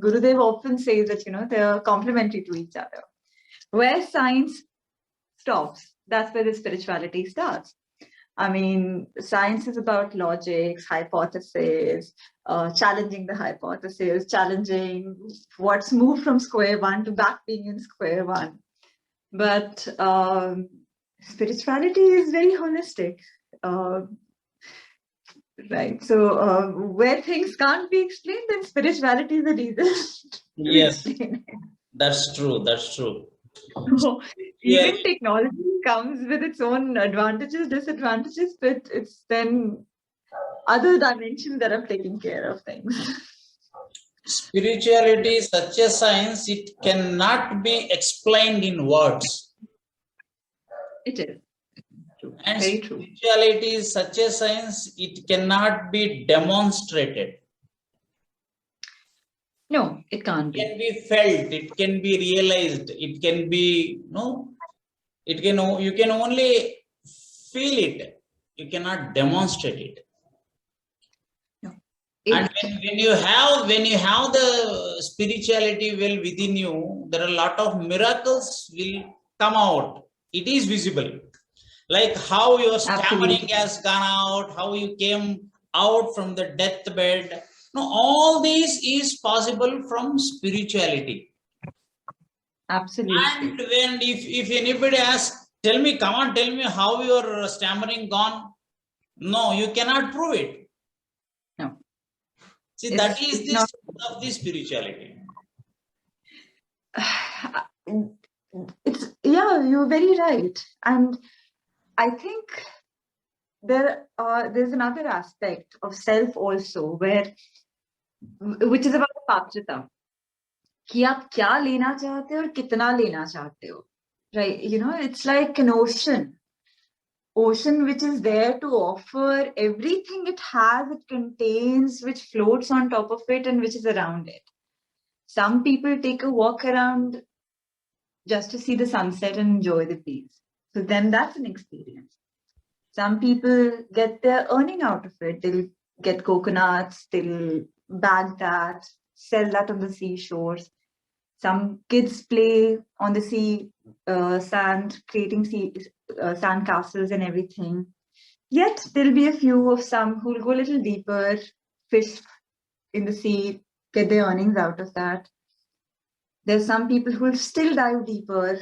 Gurudev often says that, they're complementary to each other. Where science stops, that's where the spirituality starts. I mean, science is about logics, hypotheses, challenging the hypothesis, challenging what's moved from square one to back being in square one. But spirituality is very holistic, right? So where things can't be explained, then spirituality is the reason. Yes, that's true. That's true. So even technology comes with its own advantages, disadvantages, but it's then other dimensions that are taking care of things. Spirituality is such a science, it cannot be explained in words. It is. True. And very true. spirituality is such a science, it cannot be demonstrated. No, it can't be. It can be felt, it can be realized, it can be, you can only feel it, you cannot demonstrate it. No. And when you have the spirituality well within you, there are a lot of miracles will come out. It is visible. Like how your stammering has gone out, how you came out from the deathbed. No, all this is possible from spirituality. Absolutely. And when if anybody asks, tell me how your stammering gone. No, you cannot prove it. No. See, that is the strength of the spirituality. You're very right. And I think there's another aspect of self also, which is about patrita. कि आप क्या लेना चाहते हो और कितना लेना चाहते हो, right? It's like an ocean which is there to offer everything it has, it contains, which floats on top of it and which is around it. Some people take a walk around just to see the sunset and enjoy the peace. So then that's an experience. Some people get their earning out of it. They'll get coconuts, they'll bag that, sell that on the seashores. Some kids play on the sea, sand, creating sand castles and everything. Yet there'll be a few of some who'll go a little deeper, fish in the sea, get their earnings out of that. There's some people who'll still dive deeper,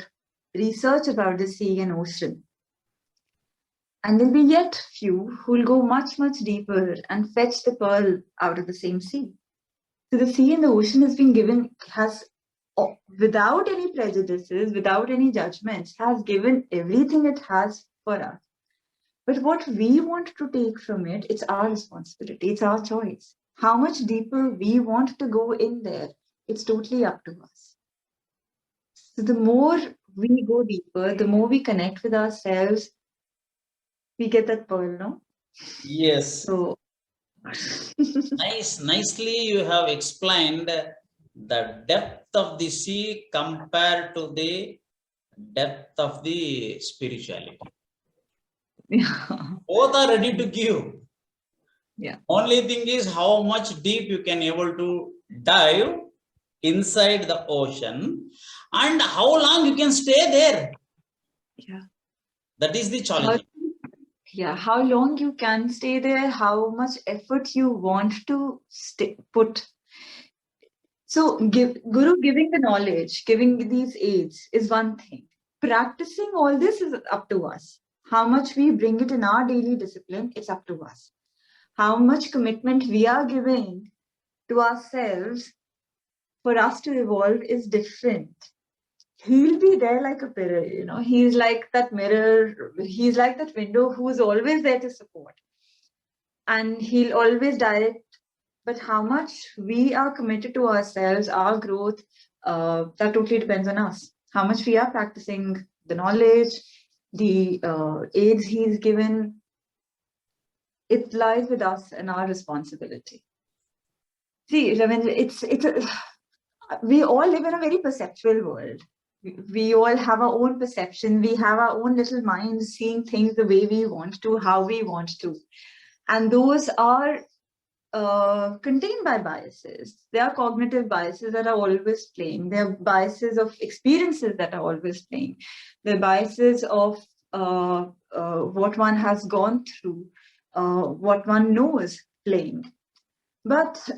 research about the sea and ocean. And there'll be yet few who'll go much, much deeper and fetch the pearl out of the same sea. So the sea and the ocean has without any prejudices, without any judgments, has given everything it has for us. But what we want to take from it, it's our responsibility, it's our choice. How much deeper we want to go in there, it's totally up to us. So the more we go deeper, the more we connect with ourselves, we get that pearl, no? Yes. So nicely you have explained the depth of the sea compared to the depth of the spirituality. Yeah. Both are ready to give. Yeah. Only thing is how much deep you can able to dive inside the ocean and how long you can stay there. Yeah. That is the challenge. How long you can stay there, how much effort you want to put. So Guru giving the knowledge, giving these aids is one thing. Practicing all this is up to us. How much we bring it in our daily discipline, it's up to us. How much commitment we are giving to ourselves for us to evolve is different. He'll be there like a mirror, he's like that mirror, he's like that window who's always there to support. And he'll always direct, but how much we are committed to ourselves, our growth, that totally depends on us. How much we are practicing the knowledge, the aids he's given, it lies with us and our responsibility. See, Ravindra, we all live in a very perceptual world. We all have our own perception. We have our own little minds seeing things the way we want to, how we want to. And those are contained by biases. There are cognitive biases that are always playing. There are biases of experiences that are always playing. There are biases of what one has gone through, what one knows playing. But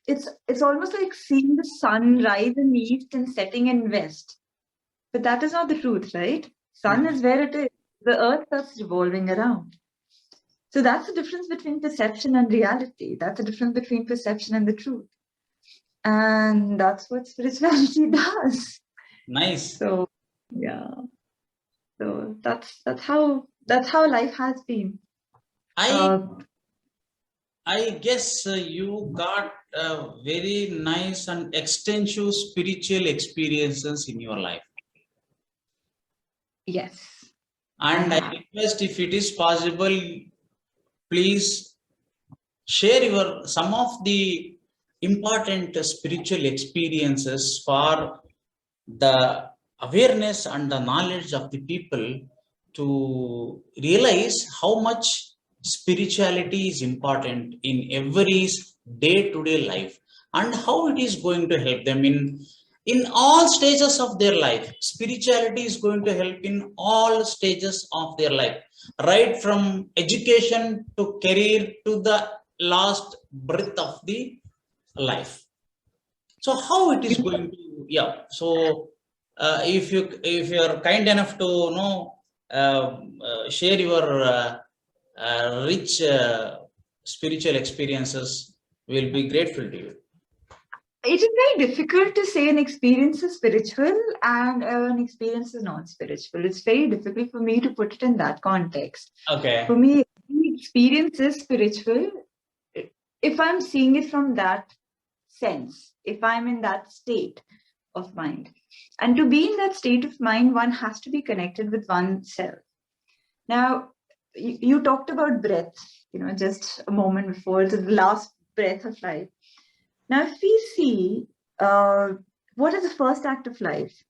it's almost like seeing the sun rise in the east and setting in west. But that is not the truth, right? Sun is where it is. The earth starts revolving around. So that's the difference between perception and reality. That's the difference between perception and the truth. And that's what spirituality does. Nice. So yeah. So that's how life has been. I guess you got very nice and extensive spiritual experiences in your life. Yes. And I request, if it is possible, please share some of the important spiritual experiences for the awareness and the knowledge of the people to realize how much spirituality is important in every day-to-day life, and how it is going to help them in all stages of their life. Spirituality is going to help in all stages of their life, right from education to career to the last breath of the life. So how it is going to, yeah. So if you're kind enough to share your rich spiritual experiences, we'll be grateful to you. It is very difficult to say an experience is spiritual and an experience is not spiritual. It's very difficult for me to put it in that context. Okay. For me, experience is spiritual if I'm seeing it from that sense, if I'm in that state of mind. And to be in that state of mind, one has to be connected with oneself. Now, you talked about breath, just a moment before, the last breath of life. Now, if we see, what is the first act of life?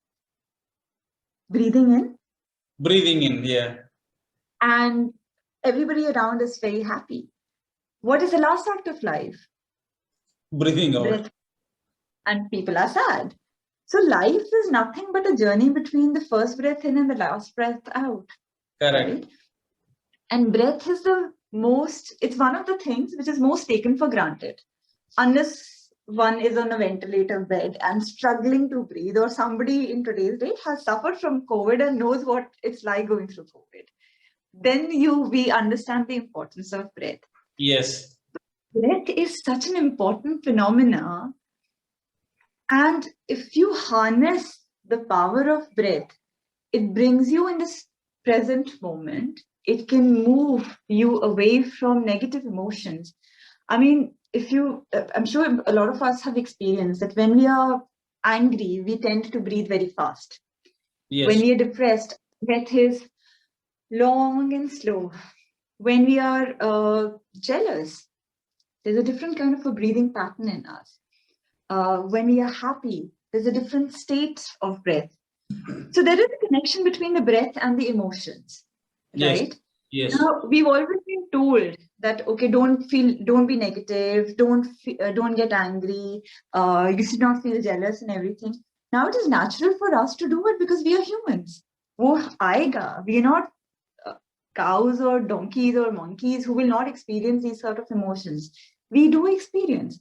Breathing in. Breathing in, yeah. And everybody around is very happy. What is the last act of life? Breathing out. Breath. And people are sad. So life is nothing but a journey between the first breath in and the last breath out. Correct. Right? And breath is it's one of the things which is most taken for granted. Unless one is on a ventilator bed and struggling to breathe, or somebody in today's day has suffered from COVID and knows what it's like going through COVID, then we understand the importance of breath. Yes. Breath is such an important phenomena. And if you harness the power of breath, it brings you in this present moment. It can move you away from negative emotions. I mean, I'm sure a lot of us have experienced that when we are angry, we tend to breathe very fast. Yes. When we are depressed, breath is long and slow. When we are jealous, there's a different kind of a breathing pattern in us. When we are happy, there's a different state of breath. So there is a connection between the breath and the emotions, right? Yes. Now, we've always been told that, okay, don't be negative, don't get angry, you should not feel jealous and everything. Now it is natural for us to do it because we are humans. We are not cows or donkeys or monkeys who will not experience these sort of emotions. We do experience.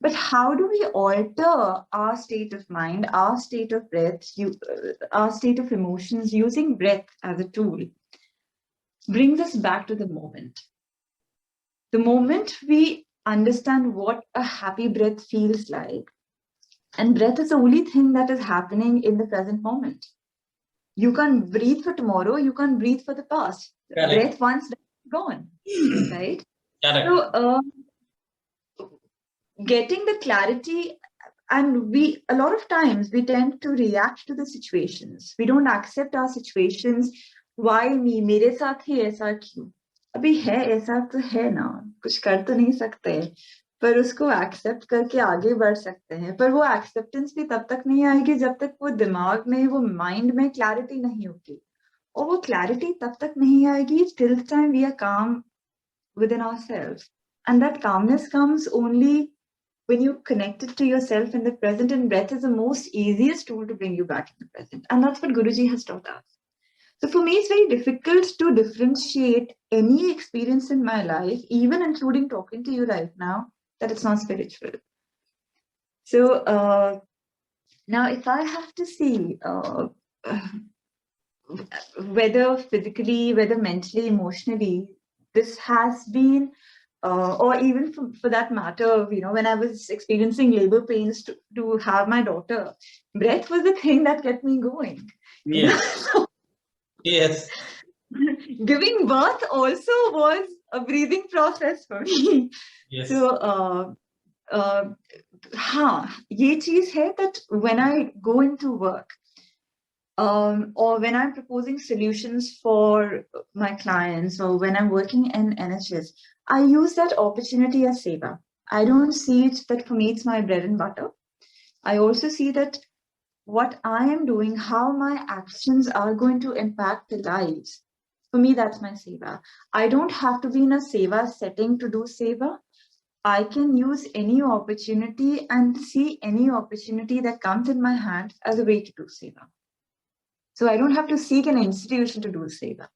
But how do we alter our state of mind, our state of breath, our state of emotions using breath as a tool? Brings us back to the moment. The moment we understand what a happy breath feels like, and breath is the only thing that is happening in the present moment. You can't breathe for tomorrow, you can't breathe for the past. Correct. Breath once gone, right? Correct. So, getting the clarity, and a lot of times we tend to react to the situations. We don't accept our situations. Why me? मेरे साथ ही ऐसा क्यों? अभी है ऐसा तो है ना, कुछ कर तो नहीं सकते, पर उसको एक्सेप्ट करके आगे बढ़ सकते हैं. पर वो एक्सेप्टेंस भी तब तक नहीं आएगी जब तक वो दिमाग में, वो माइंड में क्लैरिटी नहीं होगी. और वो क्लैरिटी तब तक नहीं आएगी till the time we are calm within ourselves. And that calmness comes only when you're connected to yourself in the present, and breath is the most easiest tool to bring you back in the present. And that's what Guruji has taught us. So for me, it's very difficult to differentiate any experience in my life, even including talking to you right now, that it's not spiritual. So now if I have to see whether physically, whether mentally, emotionally, this has been or even for that matter, when I was experiencing labor pains to have my daughter, breath was the thing that kept me going. Yes. Yes. Giving birth also was a breathing process for me. Yes. So, ये चीज है that when I go into work, or when I'm proposing solutions for my clients, or when I'm working in NHS, I use that opportunity as seva. I don't see it that for me it's my bread and butter. I also see that what I am doing, how my actions are going to impact the lives. For me, that's my seva. I don't have to be in a seva setting to do seva. I can use any opportunity and see any opportunity that comes in my hand as a way to do seva. So I don't have to seek an institution to do seva.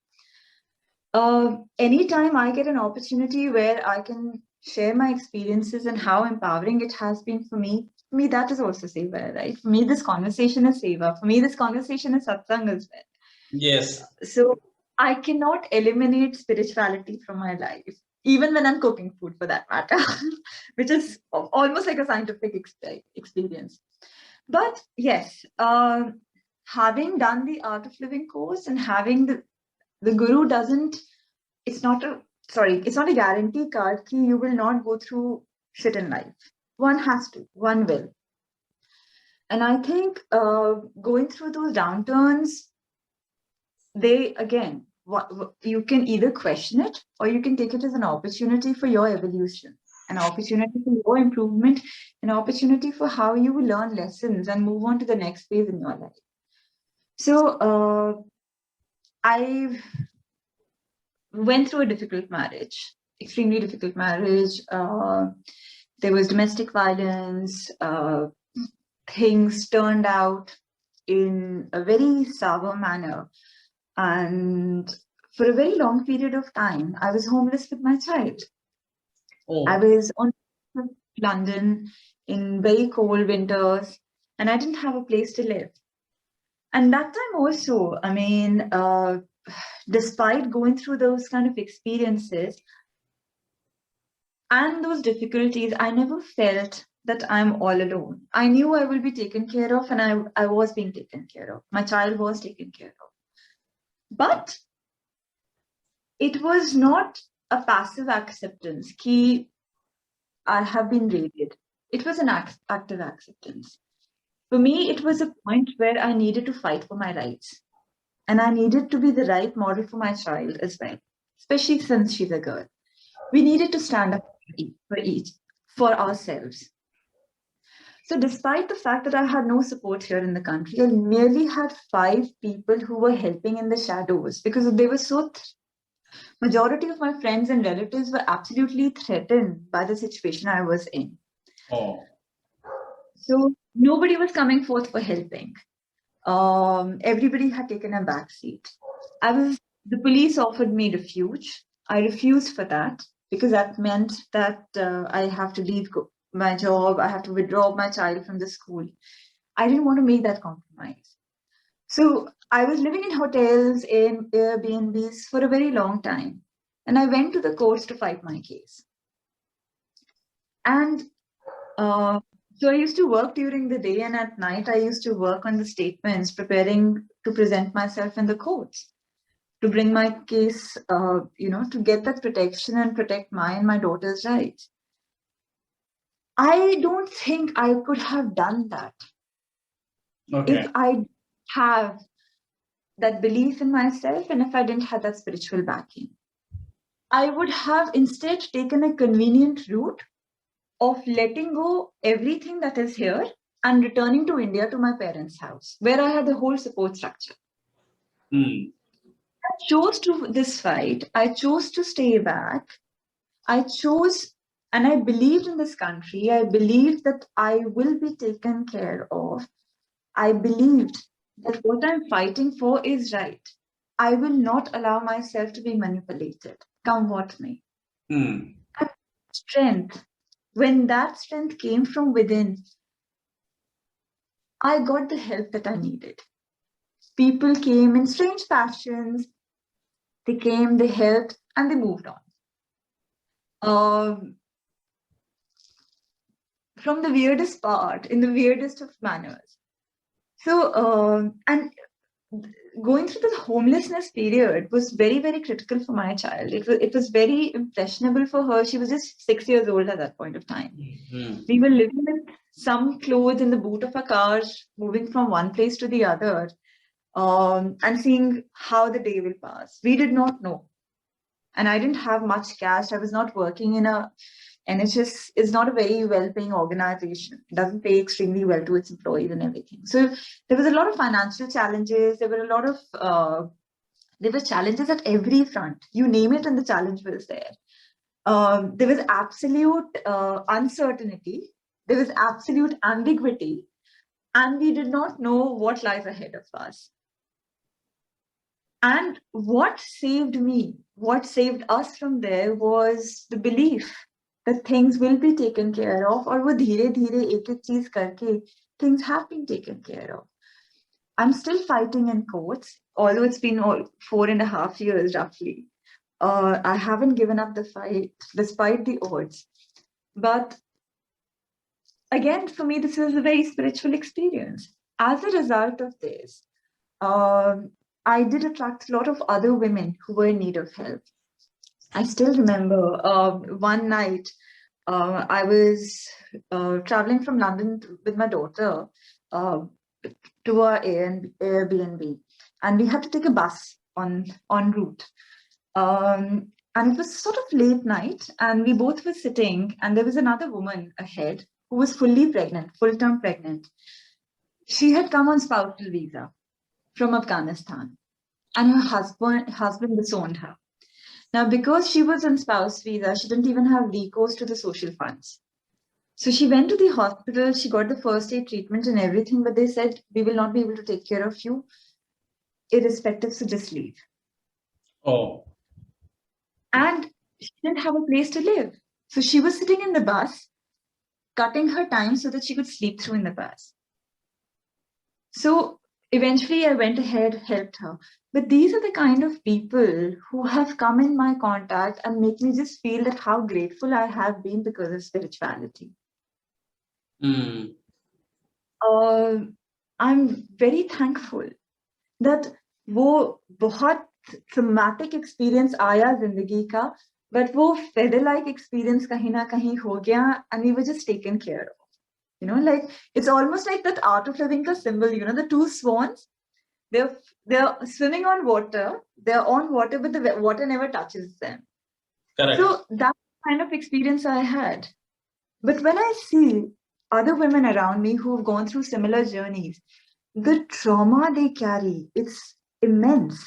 Anytime I get an opportunity where I can share my experiences and how empowering it has been for me, that is also seva, right? For me, this conversation is seva. For me, this conversation is satsang as well. Yes. So I cannot eliminate spirituality from my life, even when I'm cooking food for that matter, which is almost like a scientific experience. But yes, having done the Art of Living course and having the Guru doesn't, it's not a guarantee card that you will not go through shit in life. One has to, one will. And I think going through those downturns, they, again, you can either question it or you can take it as an opportunity for your evolution, an opportunity for your improvement, an opportunity for how you will learn lessons and move on to the next phase in your life. So I went through a difficult marriage, extremely difficult marriage. There was domestic violence. Things turned out in a very sour manner. And for a very long period of time, I was homeless with my child. Oh. I was on London in very cold winters, and I didn't have a place to live. And that time also, I mean, despite going through those kind of experiences and those difficulties, I never felt that I'm all alone. I knew I will be taken care of, and I was being taken care of. My child was taken care of. But it was not a passive acceptance, ki I have been raided. It was an active acceptance. For me, it was a point where I needed to fight for my rights. And I needed to be the right model for my child as well, especially since she's a girl. We needed to stand up for ourselves. So despite the fact that I had no support here in the country, I merely had 5 people who were helping in the shadows because they were so majority of my friends and relatives were absolutely threatened by the situation I was in. Oh. So nobody was coming forth for helping. Everybody had taken a back seat. The police offered me refuge. I refused for that because that meant that I have to leave my job. I have to withdraw my child from the school. I didn't want to make that compromise. So I was living in hotels, in Airbnbs for a very long time. And I went to the courts to fight my case. And so I used to work during the day, and at night I used to work on the statements, preparing to present myself in the courts, to bring my case, to get that protection and protect my and my daughter's rights. I don't think I could have done that if I have that belief in myself and if I didn't have that spiritual backing. I would have instead taken a convenient route of letting go everything that is here and returning to India to my parents' house, where I had the whole support structure. I chose to this fight. I chose to stay back. I chose And I believed in this country. I believed that I will be taken care of. I believed that what I'm fighting for is right. I will not allow myself to be manipulated, come what may. Hmm. And strength, when that strength came from within, I got the help that I needed. People came in strange fashions. They came, they helped, and they moved on. Um, from the weirdest part, in the weirdest of manners. So, and going through the homelessness period was very, very critical for my child. It was very impressionable for her. She was just 6 years old at that point of time. Hmm. We were living with some clothes in the boot of our cars, moving from one place to the other, and seeing how the day will pass. We did not know. And I didn't have much cash. I was not working in a NHS is not a very well-paying organization. It doesn't pay extremely well to its employees and everything. So there was a lot of financial challenges. There were a lot of there were challenges at every front. You name it, and the challenge was there. There was absolute uncertainty. There was absolute ambiguity, and we did not know what lies ahead of us. And what saved me, what saved us from there was the belief that things will be taken care of, or wo dheere dheere ek ek cheez karke things have been taken care of. I'm still fighting in courts, although it's been 4.5 years roughly. I haven't given up the fight despite the odds. But again, for me, this is a very spiritual experience. As a result of this, I did attract a lot of other women who were in need of help. I still remember one night I was traveling from London with my daughter to our Airbnb, and we had to take a bus on route. And it was sort of late night, and we both were sitting, and there was another woman ahead who was fully pregnant, full-term pregnant. She had come on spousal visa from Afghanistan, and her husband disowned her. Now, because she was on spouse visa, she didn't even have recourse to the social funds. So she went to the hospital, she got the first aid treatment and everything, but they said, we will not be able to take care of you, irrespective, so just leave. Oh. And she didn't have a place to live. So she was sitting in the bus, cutting her time so that she could sleep through in the bus. So eventually I went ahead, helped her. But these are the kind of people who have come in my contact and make me just feel that how grateful I have been because of spirituality. Hmm. I'm very thankful that वो बहुत traumatic experience आया जिंदगी का, but वो feather-like experience कहीं ना कहीं हो गया, and we were just taken care of. You know, like it's almost like that art of living ka symbol. You know, the two swans. They're swimming on water. They're on water, but the water never touches them. Correct. So that's the kind of experience I had. But when I see other women around me who have gone through similar journeys, the trauma they carry, it's immense.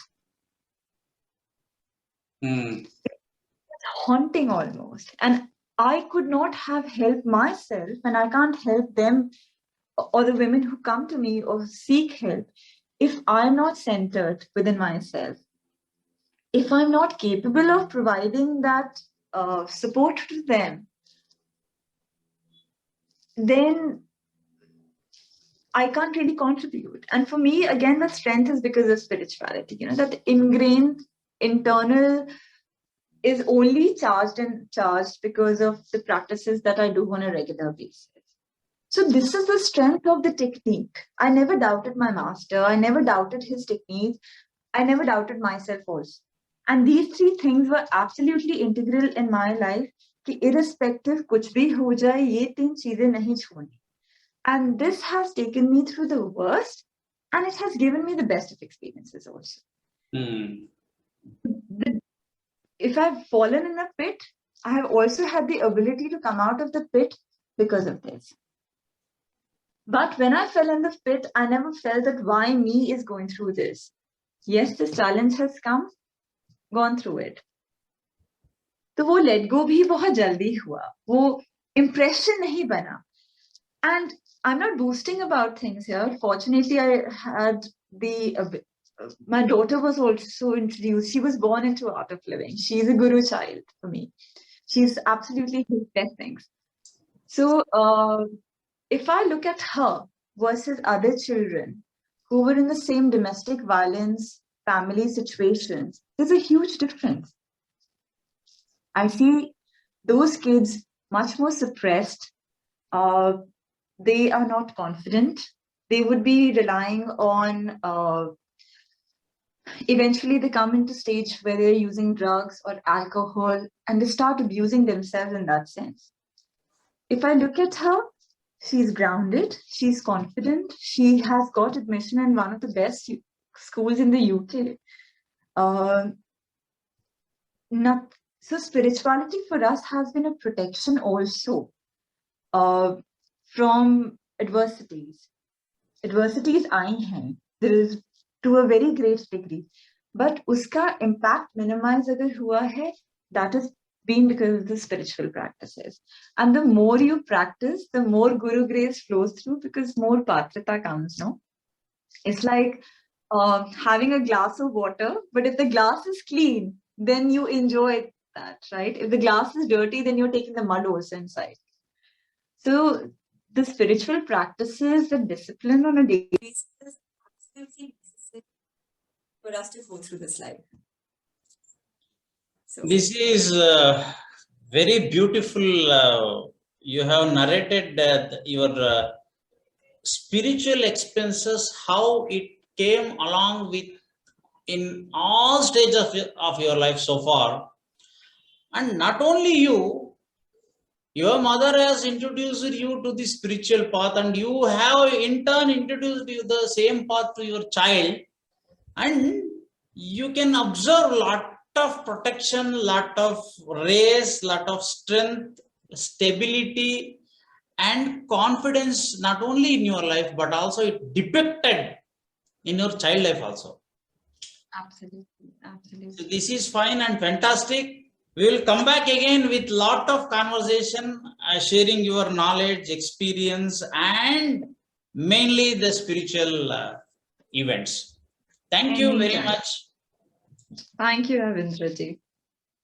Hmm. It's haunting almost. And I could not have helped myself, and I can't help them or the women who come to me or seek help if I'm not centered within myself, if I'm not capable of providing that support to them, then I can't really contribute. And for me, again, the strength is because of spirituality. You know, that ingrained internal is only charged and charged because of the practices that I do on a regular basis. So this is the strength of the technique. I never doubted my master. I never doubted his technique. I never doubted myself also. And these three things were absolutely integral in my life कि irrespective कुछ भी हो जाए ये तीन चीजें नहीं छोड़नी. And this has taken me through the worst, and it has given me the best of experiences also. If I've fallen in a pit, I have also had the ability to come out of the pit because of this. But when I fell in the pit, I never felt that why me is going through this. Yes, this challenge has come, gone through it. तो वो let go भी बहुत जल्दी हुआ, वो impression नहीं बना. And I'm not boasting about things here. Fortunately, I had my daughter was also introduced. She was born into art of living. She's a guru child for me. She's absolutely hit best things. So if I look at her versus other children who were in the same domestic violence, family situations, there's a huge difference. I see those kids much more suppressed. They are not confident. They would be relying on, eventually they come into stage where they're using drugs or alcohol and they start abusing themselves in that sense. If I look at her, she's grounded, she's confident, she has got admission in one of the best schools in the UK. So spirituality for us has been a protection also from adversities. Adversities आई हैं, there is to a very great degree, but उसका impact minimize अगर हुआ है, that is been because of the spiritual practices. And the more you practice, the more Guru grace flows through because more patrata comes, no? It's like having a glass of water, but if the glass is clean, then you enjoy that, right? If the glass is dirty, then you're taking the mud also inside. So the spiritual practices, the discipline on a daily basis is absolutely necessary for us to go through this life. So this is very beautiful. You have narrated your spiritual expenses, how it came along with in all stages of your life so far. And not only you, your mother has introduced you to the spiritual path, and you have in turn introduced you the same path to your child. And you can observe lot of protection, lot of race, lot of strength, stability, and confidence, not only in your life, but also it depicted in your child life also. absolutely, absolutely. So this is fine and fantastic. We will come back again with lot of conversation, sharing your knowledge, experience, and mainly the spiritual events. Thank you very Anytime. much. Thank you, Ravindra ji.